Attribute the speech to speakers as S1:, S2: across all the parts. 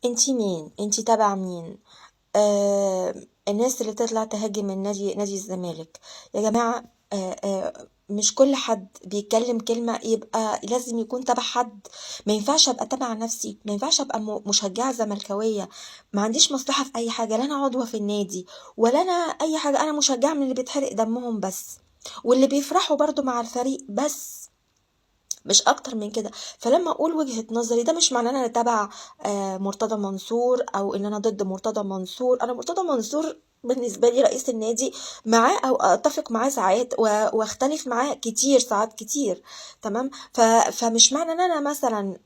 S1: انتي مين؟ انتي تبع مين؟ الناس اللي تطلع تهاجم نادي الزمالك، يا جماعة. مش كل حد بيتكلم كلمة يبقى لازم يكون تبع حد. ما ينفعش ابقى تبع نفسي، ما ينفعش ابقى مشجعة زملكاوية. ما عنديش مصلحة في اي حاجة، لا انا عضوة في النادي ولا انا اي حاجة. انا مشجعة من اللي بيتحرق دمهم بس، واللي بيفرحوا برضو مع الفريق بس، مش اكتر من كده. فلما اقول وجهة نظري، ده مش معناه ان انا تبع مرتضى منصور او ان انا ضد مرتضى منصور. انا مرتضى منصور بالنسبة لي رئيس النادي، معاه او اتفق معاه ساعات واختلف معاه كتير ساعات كتير. تمام. فمش معنى ان انا مثلا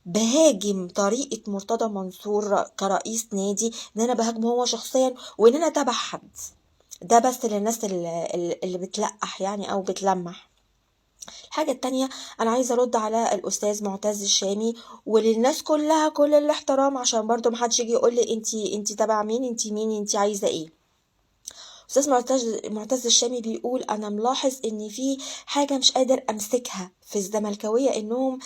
S1: بهاجم طريقة مرتضى منصور كرئيس نادي ان انا بهاجمه هو شخصيا وان انا تبع حد. ده بس للناس اللي بتلقح يعني او بتلمح. الحاجة التانية، أنا عايزة أرد على الأستاذ معتز الشامي، وللناس كلها كل الاحترام عشان برضو محدش يجي يقول لي انتي تبع مين، انتي مين، انتي عايزة ايه. أستاذ معتز الشامي بيقول أنا ملاحظ إن في حاجة مش قادر أمسكها في الزملكاوية، إنهم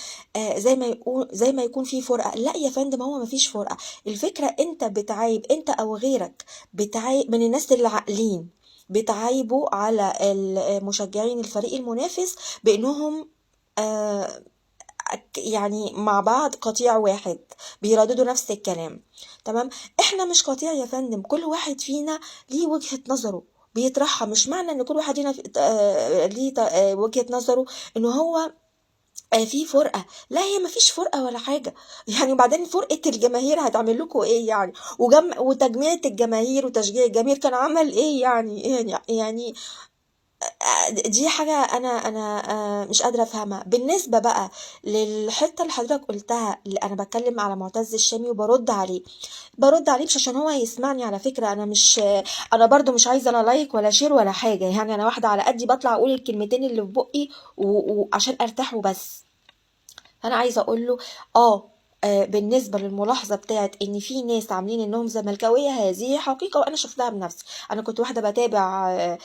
S1: زي ما يكون في فرقة. لا يا فندم، هو ما فيش فرقة. الفكرة أنت بتعايب، أنت أو غيرك بتعايب من الناس اللي عاقلين، بتعايبوا على مشجعين الفريق المنافس بأنهم آه، يعني مع بعض قطيع واحد، بيرددوا نفس الكلام. تمام. احنا مش قطيع يا فندم، كل واحد فينا ليه وجهة نظره بيطرحها. مش معنى ان كل واحد لينا ليه وجهة نظره ان هو في فرقة. لا، هي مفيش فرقة ولا حاجة. يعني بعدين فرقة الجماهير هتعمل لكم ايه يعني؟ وتجميع الجماهير وتشجيع الجماهير كان عمل ايه يعني دي حاجة أنا مش قادرة أفهمها. بالنسبة بقى للحتة اللي حضرتك قلتها، اللي أنا بتكلم على معتز الشامي وبرد عليه، برد عليه مش عشان هو يسمعني. على فكرة أنا مش، أنا برضو مش عايزة أنا لايك ولا شير ولا حاجة. يعني أنا واحدة على قدي بطلع أقول الكلمتين اللي في بقي وعشان أرتاح وبس. فانا عايزه اقول له اه بالنسبه للملاحظه بتاعت ان في ناس عاملين انهم زملكاويه، هذه حقيقه وانا شفتها بنفسي. انا كنت واحده بتابع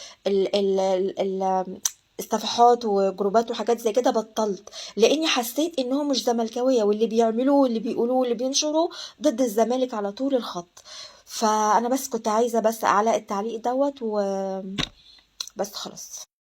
S1: الصفحات وجروبات وحاجات زي كده، بطلت لاني حسيت انهم مش زملكاويه، واللي بيعملوه واللي بيقولوه واللي بينشروه ضد الزمالك على طول الخط. فانا بس كنت عايزه بس اعلق التعليق دوت وبس خلاص.